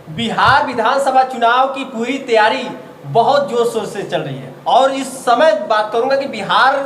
बिहार विधानसभा चुनाव की पूरी तैयारी बहुत जोर शोर से चल रही है और इस समय बात करूंगा कि बिहार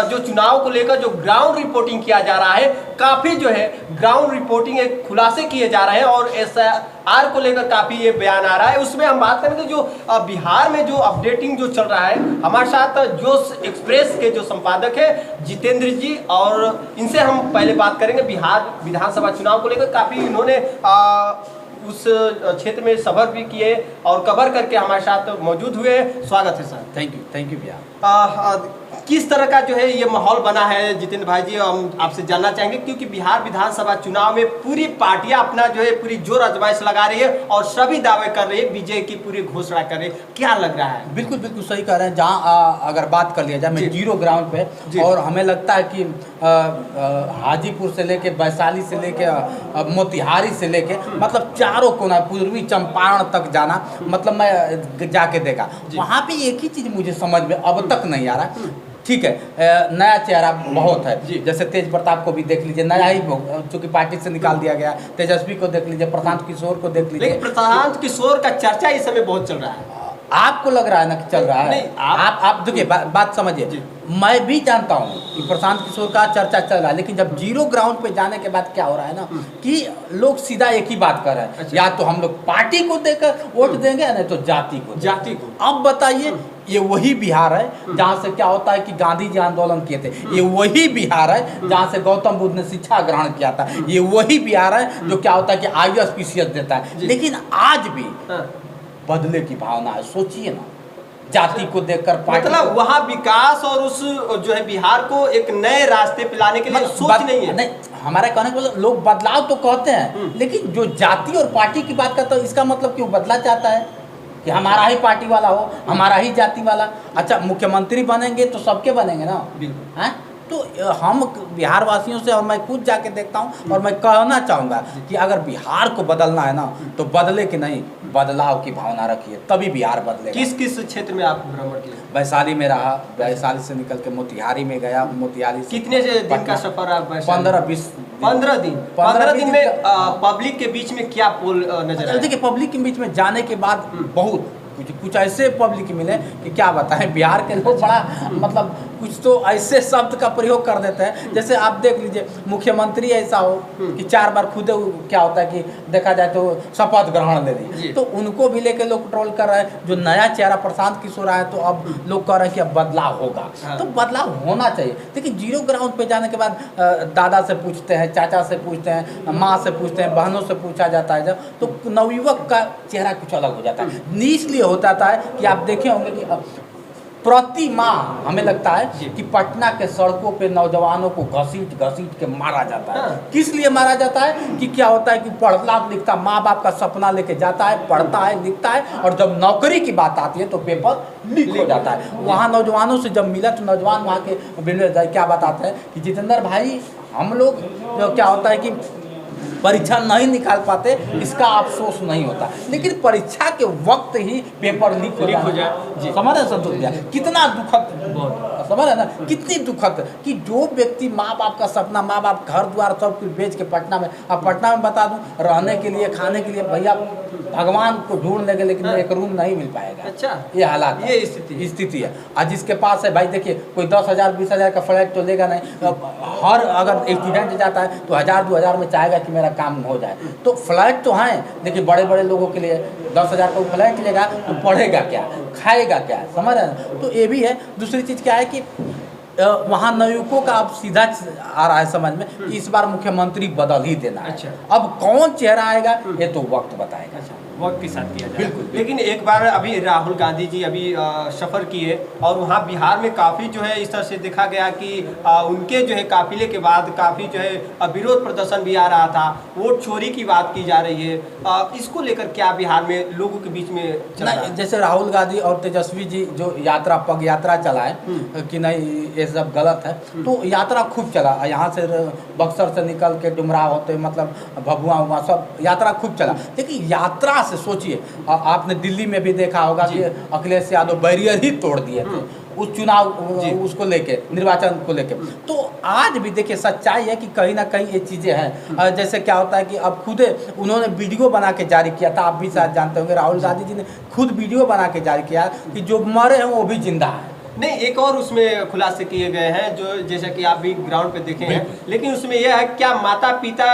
जो चुनाव को लेकर जो ग्राउंड रिपोर्टिंग किया जा रहा है, काफ़ी जो है ग्राउंड रिपोर्टिंग एक खुलासे किए जा रहे हैं और SIR को लेकर काफ़ी ये बयान आ रहा है। उसमें हम बात करेंगे जो बिहार में जो अपडेटिंग जो चल रहा है, हमारे साथ जोश एक्सप्रेस के जो संपादक है जितेंद्र जी, और इनसे हम पहले बात करेंगे बिहार विधानसभा चुनाव को लेकर। काफ़ी इन्होंने उस क्षेत्र में सफर भी किए और कवर करके हमारे साथ मौजूद हुए। स्वागत है सर। थैंक यू भैया। किस तरह का जो है ये माहौल बना है जितेंद्र भाई जी, हम आपसे जानना चाहेंगे, क्योंकि बिहार विधानसभा चुनाव में पूरी पार्टियां अपना जो है पूरी जोर आजमाइश लगा रही है और सभी दावे कर रही है, विजय की पूरी घोषणा कर रही है। क्या लग रहा है? बिल्कुल सही कह रहे हैं। जहाँ अगर बात कर लिया जाए, मैं जीरो ग्राउंड पे, और हमें लगता है कि हाजीपुर से लेके वैशाली से लेके मोतिहारी से लेके मतलब चारों कोना पूर्वी चंपारण तक जाना, मतलब मैं जाके देखा, वहाँ पे एक ही चीज़ मुझे समझ में अब तक नहीं आ रहा। ठीक है, नया चेहरा बहुत है, जैसे तेज प्रताप को भी देख लीजिए, नया ही चूंकि पार्टी से निकाल दिया गया। तेजस्वी को देख लीजिए, प्रशांत किशोर को देख लीजिए। प्रशांत किशोर का चर्चा इस समय बहुत चल रहा है। आपको लग रहा है ना कि चल रहा है? नहीं, आप देखिए, बात समझिए। मैं भी जानता हूँ कि प्रशांत किशोर का चर्चा चल रहा है, लेकिन जब जीरो ग्राउंड पे जाने के बाद क्या हो रहा है ना कि लोग सीधा एक ही बात कर रहे हैं, या तो हम लोग पार्टी को देकर वोट देंगे, नहीं तो जाति को। अब बताइए, ये वही बिहार है जहाँ से क्या होता है कि गांधी जी आंदोलन किए थे। ये वही बिहार है जहाँ से गौतम बुद्ध ने शिक्षा ग्रहण किया था। ये वही बिहार है जो क्या होता है कि IAS-PCS देता है। लेकिन आज भी बदले की भावना है। सोचिए ना, जाति को देखकर मतलब वहाँ विकास और उस जो है बिहार को एक नए रास्ते पे लाने के लिए सोच नहीं है। नहीं, हमारा कहने का मतलब, लोग बदलाव तो कहते हैं, लेकिन जो जाति और पार्टी की बात करता है, इसका मतलब क्यों बदला चाहता है कि हमारा ही पार्टी वाला हो, हमारा ही जाति वाला। अच्छा, मुख्यमंत्री बनेंगे तो सबके बनेंगे ना, हैं? तो हम बिहार वासियों से, और मैं खुद जाके देखता हूँ, और मैं कहना चाहूँगा कि अगर बिहार को बदलना है ना, तो बदले की नहीं, बदलाव की भावना रखिए, तभी बिहार बदलेगा। किस क्षेत्र में आप भ्रमण किए? वैशाली में रहा, वैशाली से निकल के मोतिहारी में गया, मोतिहारी से कितने दिन का सफर आप? 15-20 दिन। 15 दिन में पब्लिक के बीच में क्या पोल नजर आया? देखिए, पब्लिक के बीच में जाने के बाद बहुत कुछ ऐसे पब्लिक मिले कि क्या बताएं। बिहार के लोग बड़ा मतलब कुछ तो ऐसे शब्द का प्रयोग कर देते हैं, जैसे आप देख लीजिए, मुख्यमंत्री ऐसा हो कि 4 बार खुद क्या होता है कि देखा जाए तो शपथ ग्रहण ले ली, तो उनको भी लेके लोग ट्रोल कर रहे हैं। जो नया चेहरा प्रशांत किशोर आया, तो अब लोग कह रहे हैं कि अब बदलाव होगा। तो बदलाव होना चाहिए, लेकिन जीरो ग्राउंड पे जाने के बाद दादा से पूछते हैं, चाचा से पूछते हैं, माँ से पूछते हैं, बहनों से पूछा जाता है, जब तो नवयुवक का चेहरा कुछ अलग हो जाता है। इसलिए होता है कि आप देखे होंगे कि प्रति माह हमें लगता है कि पटना के सड़कों पे नौजवानों को घसीट के मारा जाता है। किस लिए मारा जाता है कि क्या होता है कि पढ़ता लिखता माँ बाप का सपना लेके जाता है, पढ़ता है, लिखता है, और जब नौकरी की बात आती है तो पेपर लीक हो जाता है। वहाँ नौजवानों से जब मिला, तो नौजवान वहाँ के क्या बताते हैं कि जितेंद्र भाई, हम लोग जो क्या होता है कि परीक्षा नहीं निकाल पाते, इसका अफसोस नहीं होता, लेकिन परीक्षा के वक्त ही पेपर लीक हो जाए। समझ रहे संतोष भैया, कितना दुखद, समझ रहे ना, कितनी दुखद कि जो व्यक्ति माँ बाप का सपना, माँ बाप घर द्वार सब कुछ बेच के पटना में, अब पटना में बता दूं, रहने के लिए, खाने के लिए भैया भगवान को ढूंढ लेंगे, लेकिन एक रूम नहीं मिल पाएगा। अच्छा, ये हालात, ये स्थिति है। आज जिसके पास है भाई, देखिए, कोई 10,000 20,000 का फ्लैट तो लेगा नहीं। हर अगर स्टूडेंट जाता है तो 1,000-2,000 में चाहेगा कि मेरा काम हो जाए। तो फ्लैट तो हैं, लेकिन बड़े बड़े लोगों के लिए 10,000 का फ्लैट लेगा तो पढ़ेगा क्या, खाएगा क्या, समझ रहे हैं? तो ये भी है। दूसरी चीज़ क्या है कि वहाँ नवयुवकों का अब सीधा आ रहा है समझ में कि इस बार मुख्यमंत्री बदल ही देना है। अच्छा। अब कौन चेहरा आएगा ये तो वक्त बताएगा। अच्छा, वक्त के साथ किया जाए। बिल्कुल। लेकिन एक बार अभी राहुल गांधी जी अभी सफ़र किए और वहाँ बिहार में काफ़ी जो है इस तरह से देखा गया कि उनके जो है काफिले के बाद काफ़ी जो है विरोध प्रदर्शन भी आ रहा था, वोट चोरी की बात की जा रही है। इसको लेकर क्या बिहार में लोगों के बीच में चल रहा है? जैसे राहुल गांधी और तेजस्वी जी जो पग यात्रा चलाए कि नहीं ये सब गलत है, तो यात्रा खूब चला। यहाँ से बक्सर से निकल के डुमराव होते, मतलब भभुआ हुआ, सब यात्रा खूब चला। लेकिन यात्रा से सोचिए, आपने दिल्ली में भी देखा होगा कि अखिलेश यादव बैरियर ही तोड़ दिए थे। उस चुनाव उसको लेके, निर्वाचन को लेके। तो आज भी देखिए सच्चाई है कि कहीं ना कहीं ये चीज़ें हैं। जैसे क्या होता है कि अब खुद उन्होंने वीडियो बना के जारी किया था, आप भी शायद जानते होंगे, राहुल गांधी जी ने खुद वीडियो बना के जारी किया कि जो मरे हैं वो भी जिंदा है। नहीं, एक और उसमें खुलासे किए गए हैं जो जैसा कि आप भी ग्राउंड पे देखे हैं, लेकिन उसमें यह है क्या माता पिता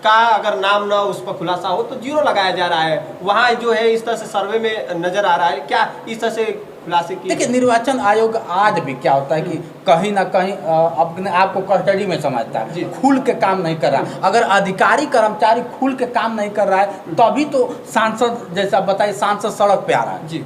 का अगर नाम ना उस पर खुलासा हो तो जीरो लगाया जा रहा है। वहाँ जो है इस तरह से सर्वे में नजर आ रहा है, क्या इस तरह से खुलासे किए? देखिए निर्वाचन आयोग आज भी क्या होता है कि कहीं ना कहीं अपने आप को कस्टडी में समझता है, खुल के काम नहीं कर रहा। अगर अधिकारी कर्मचारी खुल के काम नहीं कर रहा है तभी तो सांसद, जैसा बताइए, सांसद सड़क पे आ रहा है। जी,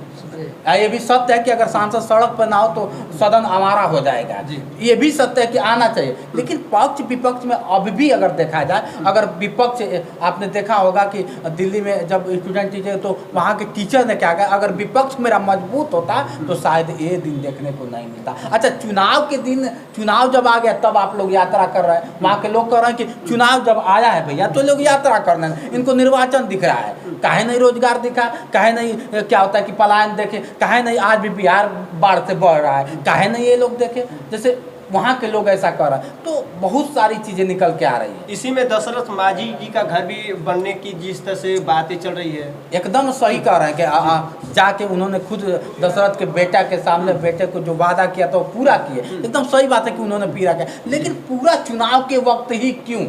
ये भी सत्य है कि अगर सांसद सड़क पर ना हो तो सदन आवारा हो जाएगा। ये भी सत्य है कि आना चाहिए, लेकिन पक्ष विपक्ष में अभी भी अगर देखा जाए, अगर विपक्ष, आपने देखा होगा कि दिल्ली में जब स्टूडेंट टीचर, तो वहाँ के टीचर ने क्या कहा, अगर विपक्ष मेरा मजबूत होता तो शायद ये दिन देखने को नहीं मिलता। अच्छा, चुनाव के दिन, चुनाव जब आ गया तब आप लोग यात्रा कर रहे हैं, वहाँ के लोग कह रहे हैं कि चुनाव जब आया है भैया तो लोग यात्रा करने, इनको निर्वाचन दिख रहा है, काहे नहीं रोजगार दिखा, काहे नहीं क्या होता है कि पलायन देखे, काहे नहीं आज भी बिहार बाढ़ से बढ़ रहा है, काहे नहीं ये लोग देखे, जैसे वहाँ के लोग ऐसा कर रहे हैं। तो बहुत सारी चीज़ें निकल के आ रही है। इसी में दशरथ माझी जी का घर भी बनने की जिस तरह से बातें चल रही है, एकदम सही कह रहे हैं कि जाके उन्होंने खुद दशरथ के बेटा के सामने, बेटे को जो वादा किया था वो पूरा किए। एकदम सही बात है कि उन्होंने पूरा किया, लेकिन पूरा चुनाव के वक्त ही क्यों?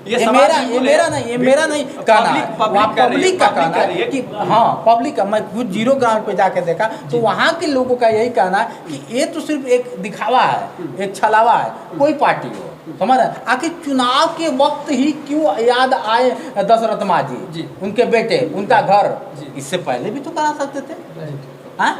ये मेरा नहीं कहना है, पब्लिक का कहना है कि हाँ, पब्लिक का। मैं खुद जीरो ग्राउंड पे जाके देखा तो वहाँ के लोगों का यही कहना है कि ये तो सिर्फ एक दिखावा है, एक छलावा है, कोई पार्टी हो, समझ रहे? आखिर चुनाव के वक्त ही क्यों याद आए दशरथ माझी, उनके बेटे, उनका घर? इससे पहले भी तो करा सकते थे, हाँ?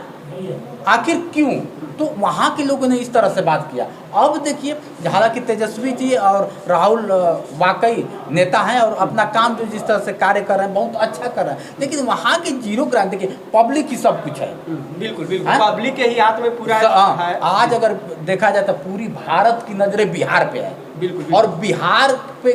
आखिर क्यों? तो वहाँ के लोगों ने इस तरह से बात किया। अब देखिए, हालांकि तेजस्वी जी और राहुल वाकई नेता हैं और अपना काम जो जिस तरह से कार्य कर रहे हैं बहुत अच्छा कर रहे हैं, लेकिन वहाँ के जीरो ग्राउंड देखिए, पब्लिक ही सब कुछ है। बिल्कुल बिल्कुल, पब्लिक के ही हाथ में पूरा है। आज अगर देखा जाए तो पूरी भारत की नजरें बिहार पे है, बिल्कुल, और बिहार पे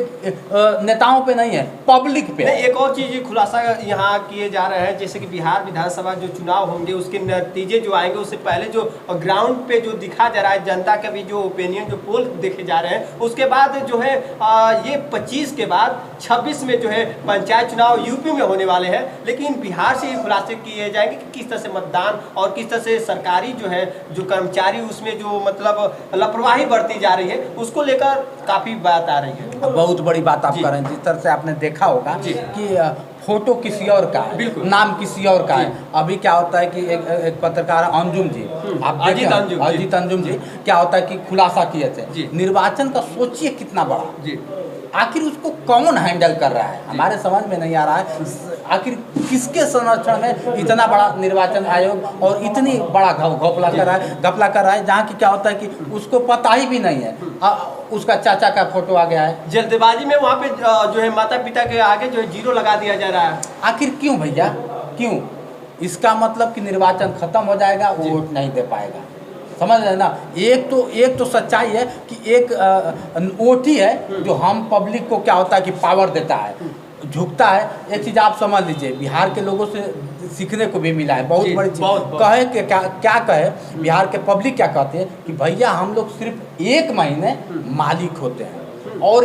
नेताओं पे नहीं है, पब्लिक पे है। एक और चीज खुलासा यहाँ किए जा रहे हैं, जैसे कि बिहार विधानसभा जो चुनाव होंगे उसके नतीजे जो आएंगे उससे पहले जो ग्राउंड पे जो दिखा जा रहा है, जनता का भी जो ओपिनियन, जो पोल देखे जा रहे हैं, उसके बाद जो है ये 25 के बाद 26 में जो है पंचायत चुनाव यूपी में होने वाले हैं। लेकिन बिहार से ये खुलासे किए जाएंगे कि किस तरह से मतदान और किस तरह से सरकारी जो है जो कर्मचारी उसमें जो मतलब लापरवाही बरती जा रही है, उसको लेकर काफी बात आ रही है। बहुत बड़ी बात आप कर रहे हैं। जिस तरह से आपने देखा होगा कि फोटो किसी और का है, नाम किसी और का है। अभी क्या होता है कि एक पत्रकार अंजुम जी, आप अजीत अंजुम जी, क्या होता है कि खुलासा किए थे निर्वाचन का, सोचिए कितना बड़ा, आखिर उसको कौन हैंडल कर रहा है, हमारे समझ में नहीं आ रहा है। आखिर किसके संरक्षण में इतना बड़ा निर्वाचन आयोग और इतनी बड़ा घपला कर रहा है, जहाँ की क्या होता है कि उसको पता ही भी नहीं है। उसका चाचा का फोटो आ गया है, जल्दबाजी में वहाँ पे जो है माता पिता के आगे जो है जीरो लगा दिया जा रहा है। आखिर क्यों भैया, क्यों? इसका मतलब कि निर्वाचन खत्म हो जाएगा, वो वोट नहीं दे पाएगा, समझ रहे ना? एक तो सच्चाई है कि एक ओटी है जो हम पब्लिक को क्या होता है कि पावर देता है, झुकता है। एक चीज़ आप समझ लीजिए, बिहार के लोगों से सीखने को भी मिला है, बहुत बड़ी चीज़। कहे कि क्या कहे बिहार के पब्लिक, क्या कहते हैं कि भैया हम लोग सिर्फ 1 महीने मालिक होते हैं और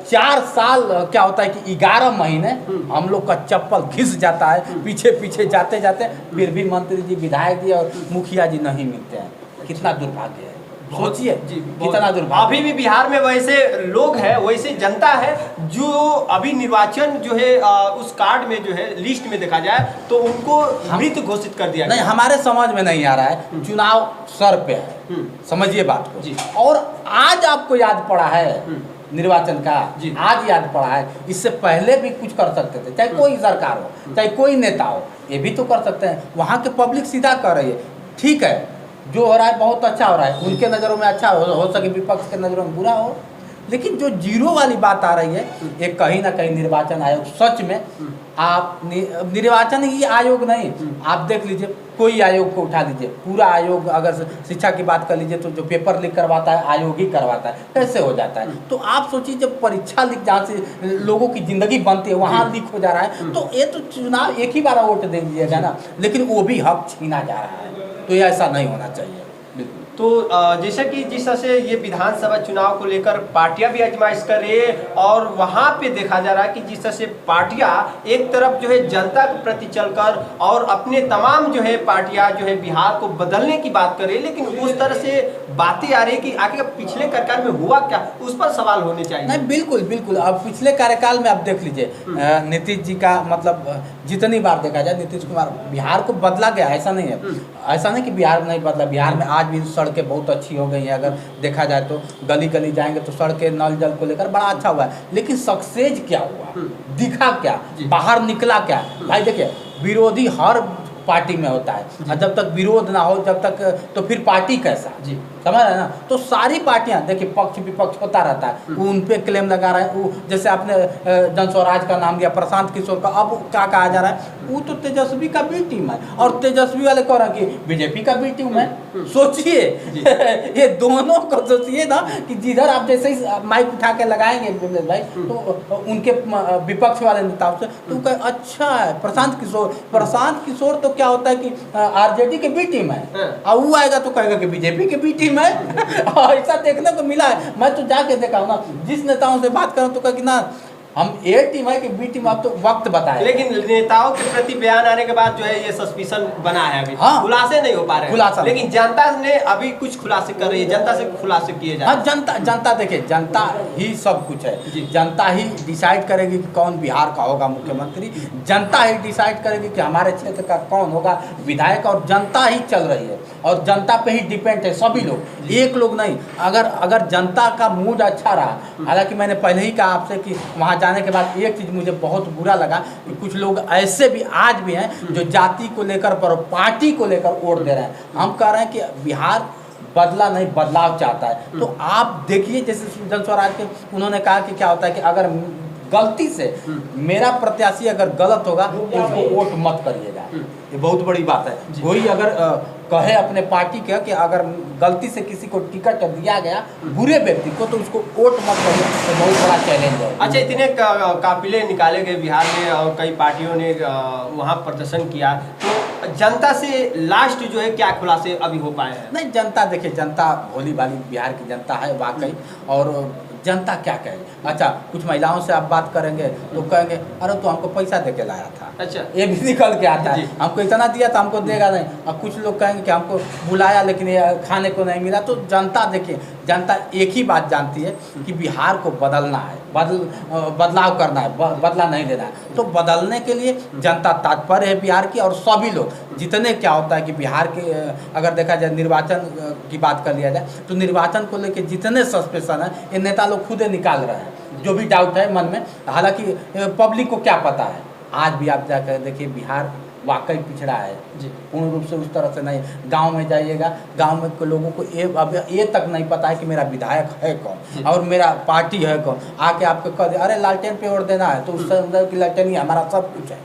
4 साल क्या होता है कि 11 महीने हम लोग का चप्पल घिस जाता है, पीछे पीछे जाते जाते, फिर भी मंत्री जी, विधायक जी और मुखिया जी नहीं मिलते हैं। कितना दुर्भाग्य है, सोचिए कितना दुर्भाग्य। अभी भी बिहार में वैसे लोग हैं, वैसे जनता है जो अभी निर्वाचन जो है उस कार्ड में जो है लिस्ट में देखा जाए तो उनको मृत घोषित कर दिया नहीं, हमारे समझ में नहीं आ रहा है। चुनाव सर पे है, समझिए बात को। और आज आपको याद पड़ा है निर्वाचन का, आज याद पड़ा है, इससे पहले भी कुछ कर सकते थे, चाहे कोई सरकार हो, चाहे कोई नेता हो, ये भी तो कर सकते हैं। वहाँ के पब्लिक सीधा कर रही है, ठीक है, जो हो रहा है बहुत अच्छा हो रहा है, उनके नज़रों में अच्छा हो सके, विपक्ष के नज़रों में बुरा हो। लेकिन जो जीरो वाली बात आ रही है, ये कहीं ना कहीं निर्वाचन आयोग सच में, आप निर्वाचन ही आयोग नहीं, आप देख लीजिए कोई आयोग को उठा लीजिए, पूरा आयोग, अगर शिक्षा की बात कर लीजिए तो जो पेपर लीक करवाता है आयोग ही करवाता है, कैसे हो जाता है? तो आप सोचिए जब परीक्षा लीक, जहाँ से लोगों की ज़िंदगी बनती है, वहाँ लीक हो जा रहा है, तो ये तो चुनाव एक ही बार वोट दे दीजिएगा ना, लेकिन वो भी हक छीना जा रहा है। तो ये ऐसा नहीं होना चाहिए। तो जैसा कि जिस तरह से ये विधानसभा चुनाव को लेकर पार्टियां भी आजमाइश कर रही है और वहां पे देखा जा रहा है कि जिस तरह से पार्टियां एक तरफ जो है जनता के प्रति चलकर और अपने तमाम जो है पार्टियां जो है बिहार को बदलने की बात कर रही है, लेकिन उस तरह से बातें आ रही है कि आगे पिछले कार्यकाल में हुआ क्या, उस पर सवाल होने चाहिए। नहीं, बिल्कुल बिल्कुल। अब पिछले कार्यकाल में आप देख लीजिए, नीतीश जी का मतलब जितनी बार देखा जाए नीतीश कुमार, बिहार को बदला गया, ऐसा नहीं है, ऐसा नहीं कि बिहार में नहीं बदला, बिहार में आज भी सड़कें बहुत अच्छी हो गई हैं। अगर देखा जाए तो गली गली जाएंगे तो सड़कें नल जल को लेकर बड़ा अच्छा हुआ है, लेकिन सक्सेस क्या हुआ, दिखा क्या, बाहर निकला क्या? भाई देखिए, विरोधी हर पार्टी में होता है, और जब तक विरोध ना हो जब तक तो फिर पार्टी कैसा जी, समझ रहे हैं ना? तो सारी पार्टियां देखिए, पक्ष विपक्ष होता रहता है, वो उन पे क्लेम लगा रहे हैं। वो जैसे आपने जन स्वराज का नाम लिया, प्रशांत किशोर का, अब क्या कहा जा रहा है, वो तो तेजस्वी का बी टीम है, और तेजस्वी वाले कह रहे हैं कि बीजेपी का बी टीम है। सोचिए ये दोनों को सोचिए ना, कि जिधर आप जैसे ही माइक उठा के लगाएंगे विमलेश भाई, तो उनके विपक्ष वाले नेताओं से तो कहे अच्छा है प्रशांत किशोर तो क्या होता है कि आरजेडी के बी टीम है, और वो आएगा तो कहेगा कि बीजेपी के बी टीम है। ऐसा देखने को मिला है। मैं तो जाके देखा हूँ ना, जिस नेताओं से बात करूँ तो कहा कि ना हम ए टीम है कि बी टीम, आप तो वक्त बताए। लेकिन नेताओं के प्रति बयान आने के बाद जो है ये सस्पिशन बना है, अभी खुलासे नहीं हो पा रहे हैं, लेकिन जनता ने अभी कुछ खुलासे कर रही है, जनता से खुलासे किए जा रहे हैं। जनता देखिए, जनता ही सब कुछ है, जनता ही डिसाइड करेगी कि कौन बिहार का होगा मुख्यमंत्री, जनता ही डिसाइड करेगी कि हमारे क्षेत्र का कौन होगा विधायक, और जनता ही चल रही है और जनता पे ही डिपेंड है सभी लोग, एक लोग नहीं। अगर जनता का मूड अच्छा रहा, हालांकि मैंने पहले ही कहा आपसे कि वहाँ जाने के बाद एक चीज़ मुझे बहुत बुरा लगा कि कुछ लोग ऐसे भी आज भी हैं जो जाति को लेकर पर पार्टी को लेकर वोट दे रहे हैं। हम कह रहे हैं कि बिहार बदला नहीं, बदलाव चाहता है। तो आप देखिए, जैसे जन स्वराज के उन्होंने कहा कि क्या होता है कि अगर गलती से मेरा प्रत्याशी अगर गलत होगा तो उसको वोट मत करिएगा, ये बहुत बड़ी बात है। वही अगर कहे अपने पार्टी के कि अगर गलती से किसी को टिकट दिया गया बुरे व्यक्ति को तो उसको वोट मत करिए, तो बहुत बड़ा चैलेंज है। अच्छा, इतने काफिले निकाले गए बिहार में और कई पार्टियों ने वहाँ प्रदर्शन किया, तो जनता से लास्ट जो है क्या खुलासे अभी हो पाए हैं? नहीं, जनता देखिए, जनता भोली भाली बिहार की जनता है वाकई, और जनता क्या कहेगी। अच्छा, कुछ महिलाओं से आप बात करेंगे तो कहेंगे अरे तो हमको पैसा दे के लाया था, अच्छा ये भी निकल के आता है, हमको इतना दिया था हमको देगा नहीं। और कुछ लोग कहेंगे कि हमको बुलाया लेकिन ये खाने को नहीं मिला। तो जनता देखिए, जनता एक ही बात जानती है कि बिहार को बदलना है, बदलाव करना है, बदला नहीं देना है। तो बदलने के लिए जनता तत्पर है बिहार की, और सभी लोग जितने, क्या होता है कि बिहार के अगर देखा जाए निर्वाचन की बात कर लिया जाए तो निर्वाचन को लेकर जितने सस्पेंशन है ये नेता लोग खुद निकाल रहे हैं, जो भी डाउट है मन में। हालांकि पब्लिक को क्या पता है, आज भी आप जाकर देखिए बिहार वाकई पिछड़ा है जी, पूर्ण रूप से उस तरह से नहीं। गांव में जाइएगा, गांव में के लोगों को ये तक नहीं पता है कि मेरा विधायक है कौन और मेरा पार्टी है कौन। आके आपको कह दे अरे लालटेन पे वोट देना है तो उस अंदर की लालटेन ही हमारा सब कुछ है,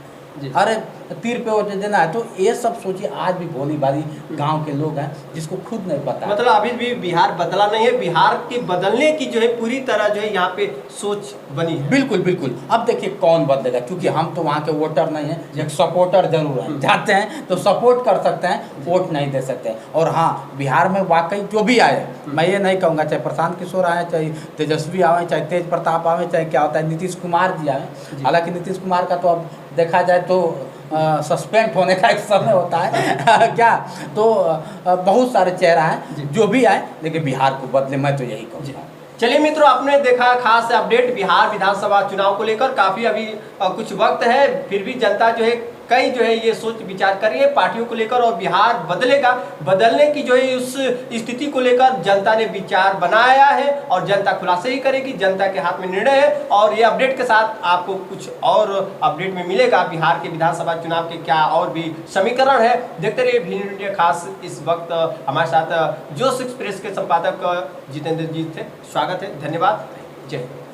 अरे तीर पे वोट देना है। तो ये सब सोचिए, आज भी भोली भाली गांव के लोग हैं जिसको खुद नहीं पता। मतलब अभी भी बिहार बदला नहीं है, बिहार के बदलने की जो है पूरी तरह जो है यहाँ पे सोच बनी है। बिल्कुल बिल्कुल। अब देखिए कौन बदलेगा, क्योंकि हम तो वहाँ के वोटर नहीं हैं, एक सपोर्टर जरूर हैं, जाते हैं तो सपोर्ट कर सकते हैं, वोट नहीं दे सकते। और हाँ, बिहार में वाकई जो भी आए, मैं ये नहीं कहूँगा चाहे प्रशांत किशोर आए, चाहे तेजस्वी आए, चाहे तेज प्रताप आए, चाहे क्या होता है नीतीश कुमार जी आए। हालांकि नीतीश कुमार का तो अब देखा जाए तो सस्पेंड होने का एक समय होता है क्या, तो बहुत सारे चेहरा हैं जो भी आए, लेकिन बिहार को बदले, मैं तो यही कहूँगा। चलिए मित्रों, आपने देखा खास अपडेट बिहार विधानसभा चुनाव को लेकर। काफी अभी कुछ वक्त है, फिर भी जनता जो है कई जो है ये सोच विचार कर रही है पार्टियों को लेकर, और बिहार बदलेगा, बदलने की जो है उस स्थिति को लेकर जनता ने विचार बनाया है और जनता खुलासे ही करेगी, जनता के हाथ में निर्णय है। और ये अपडेट के साथ आपको कुछ और अपडेट में मिलेगा बिहार के विधानसभा चुनाव के क्या और भी समीकरण है। देखते रहिए भी न्यूज़ इंडिया। खास इस वक्त हमारे साथ जोश एक्सप्रेस के संपादक जितेंद्र जी थे। स्वागत है, धन्यवाद, जय हिंद।